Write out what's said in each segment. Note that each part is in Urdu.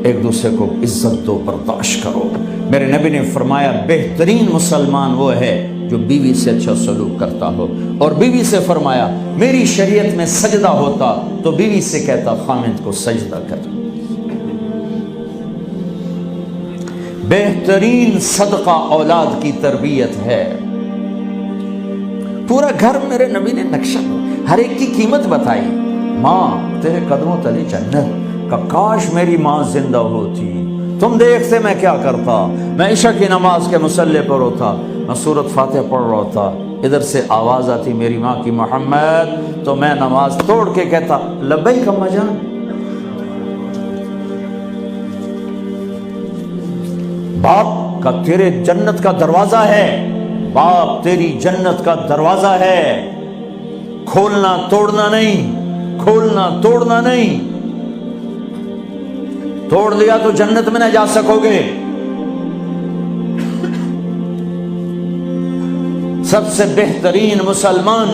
ایک دوسرے کو عزت دو، برداشت کرو۔ میرے نبی نے فرمایا بہترین مسلمان وہ ہے جو بیوی سے اچھا سلوک کرتا ہو، اور بیوی سے فرمایا میری شریعت میں سجدہ ہوتا تو بیوی سے کہتا خامند کو سجدہ کر۔ بہترین صدقہ اولاد کی تربیت ہے۔ پورا گھر میرے نبی نے نقشہ، ہر ایک کی قیمت بتائی۔ ماں تیرے قدموں تلے جنت، کا کاش میری ماں زندہ ہوتی، تم دیکھتے میں کیا کرتا، میں عشاء کی نماز کے مصلی پر ہوتا، میں سورۃ فاتحہ پڑھ رہا ہوتا، ادھر سے آواز آتی میری ماں کی محمد، تو میں نماز توڑ کے کہتا لبیک اماں جان۔ باپ کا تیرے جنت کا دروازہ ہے، باپ تیری جنت کا دروازہ ہے، کھولنا توڑنا نہیں، کھولنا توڑنا نہیں، توڑ لیا تو جنت میں نہ جا سکو گے۔ سب سے بہترین مسلمان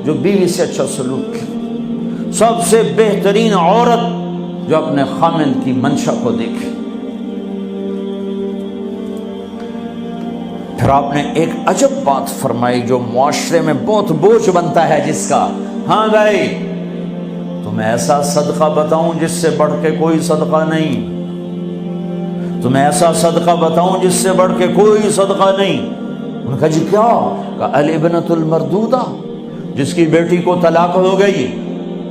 جو بیوی سے اچھا سلوک کرے، سب سے بہترین عورت جو اپنے خامند کی منشا کو دیکھے۔ پھر آپ نے ایک عجب بات فرمائی جو معاشرے میں بہت بوجھ بنتا ہے جس کا، ہاں بھائی تمہیں ایسا صدقہ بتاؤں جس سے بڑھ کے کوئی صدقہ نہیں، تمہیں ایسا صدقہ بتاؤں جس سے بڑھ کے کوئی صدقہ نہیں۔ انہوں نے کہا جی کیا؟ کہا الابنۃ المردودہ، جس کی بیٹی کو طلاق ہو گئی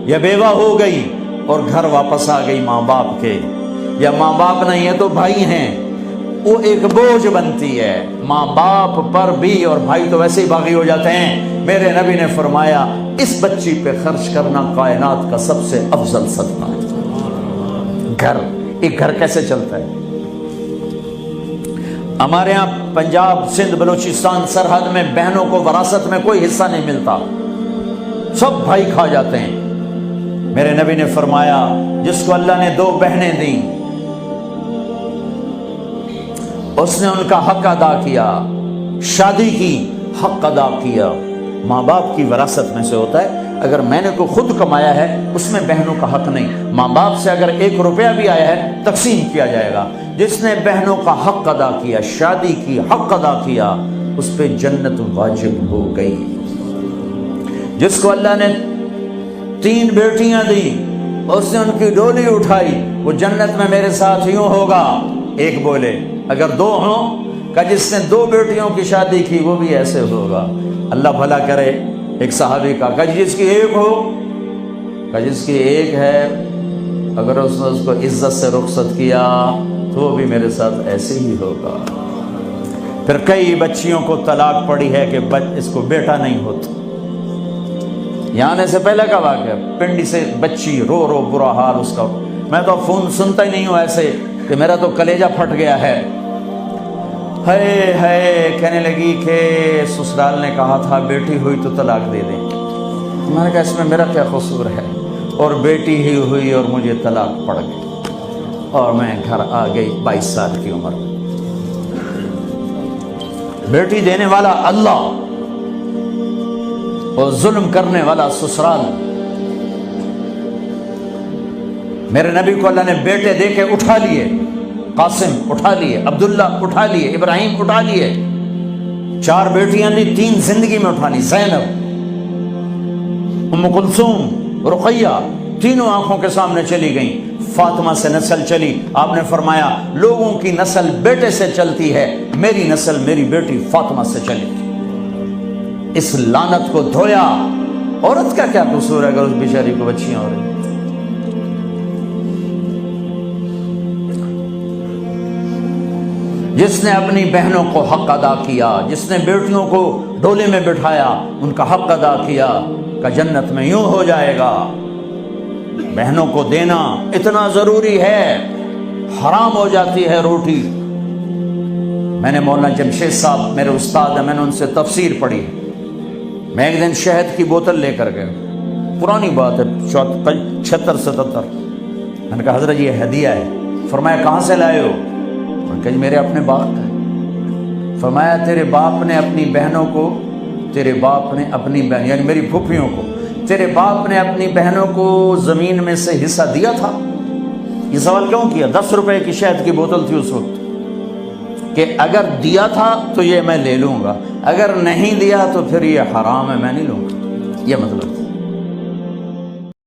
یا بیوہ ہو گئی اور گھر واپس آ گئی ماں باپ کے، یا ماں باپ نہیں ہے تو بھائی ہیں، وہ ایک بوجھ بنتی ہے ماں باپ پر بھی، اور بھائی تو ویسے ہی باغی ہو جاتے ہیں۔ میرے نبی نے فرمایا اس بچی پہ خرچ کرنا کائنات کا سب سے افضل صدقہ ہے۔ گھر، ایک گھر کیسے چلتا ہے؟ ہمارے ہاں پنجاب، سندھ، بلوچستان سرحد میں بہنوں کو وراثت میں کوئی حصہ نہیں ملتا، سب بھائی کھا جاتے ہیں۔ میرے نبی نے فرمایا جس کو اللہ نے 2 بہنیں دیں اس نے ان کا حق ادا کیا، شادی کی حق ادا کیا۔ ماں باپ کی وراثت میں سے ہوتا ہے، اگر میں نے کوئی خود کمایا ہے اس میں بہنوں کا حق نہیں، ماں باپ سے اگر 1 روپیہ بھی آیا ہے تقسیم کیا جائے گا۔ جس نے بہنوں کا حق ادا کیا، شادی کی حق ادا کیا، اس پہ جنت واجب ہو گئی۔ جس کو اللہ نے 3 بیٹیاں دی، اس نے ان کی ڈولی اٹھائی، وہ جنت میں میرے ساتھ یوں ہوگا۔ ایک بولے اگر 2 ہوں، کہ جس نے 2 بیٹیوں کی شادی کی وہ بھی ایسے ہوگا۔ اللہ بھلا کرے۔ ایک صحابی کا کہ جس کی 1 ہو، کہ جس کی 1 ہے، اگر اس نے اس کو عزت سے رخصت کیا تو وہ بھی میرے ساتھ ایسے ہی ہوگا۔ پھر کئی بچیوں کو طلاق پڑی ہے کہ اس کو بیٹا نہیں ہوتا۔ یہاں آنے سے پہلے کا واقعہ، پنڈی سے بچی رو رو برا حال اس کا، میں تو فون سنتا ہی نہیں ہوں ایسے کہ میرا تو کلیجہ پھٹ گیا ہے۔ ہے کہنے لگی کہ سسرال نے کہا تھا بیٹی ہوئی تو طلاق دے دیں۔ میں نے کہا اس میں میرا کیا قصور ہے، اور بیٹی ہی ہوئی اور مجھے طلاق پڑ گئی، اور میں گھر آ گئی 22 سال کی عمر۔ بیٹی دینے والا اللہ اور ظلم کرنے والا سسرال۔ میرے نبی کو اللہ نے بیٹے دے کے اٹھا لیے، قاسم اٹھا لیے، عبداللہ اٹھا لیے، ابراہیم اٹھا لیے، 4 بیٹیاں دی، 3 زندگی میں اٹھا لی، زینب، ام کلثوم، رقیہ، تینوں آنکھوں کے سامنے چلی گئیں۔ فاطمہ سے نسل چلی، آپ نے فرمایا لوگوں کی نسل بیٹے سے چلتی ہے، میری نسل میری بیٹی فاطمہ سے چلی گئی۔ اس لعنت کو دھویا۔ عورت کا کیا قصور ہے اگر اس بیچاری کو بچیاں ہو رہی؟ جس نے اپنی بہنوں کو حق ادا کیا، جس نے بیٹیوں کو ڈولے میں بٹھایا، ان کا حق ادا کیا، کہ جنت میں یوں ہو جائے گا۔ بہنوں کو دینا اتنا ضروری ہے، حرام ہو جاتی ہے روٹی۔ میں نے مولانا جمشید صاحب میرے استاد ہیں، میں نے ان سے تفسیر پڑھی۔ میں ایک دن شہد کی بوتل لے کر گیا، پرانی بات ہے 76-77۔ میں نے کہا حضرت یہ ہدیہ ہے۔ فرمایا کہاں سے لائے ہو؟ کہ میرے اپنے باپ کا ہے۔ فرمایا تیرے باپ نے اپنی بہنوں کو، تیرے باپ نے اپنی بہن یعنی میری پھوپھیوں کو، تیرے باپ نے اپنی بہنوں کو زمین میں سے حصہ دیا تھا؟ یہ سوال کیوں کیا؟ 10 روپے کی شہد کی بوتل تھی اس وقت، کہ اگر دیا تھا تو یہ میں لے لوں گا، اگر نہیں دیا تو پھر یہ حرام ہے، میں نہیں لوں گا، یہ مطلب تھا۔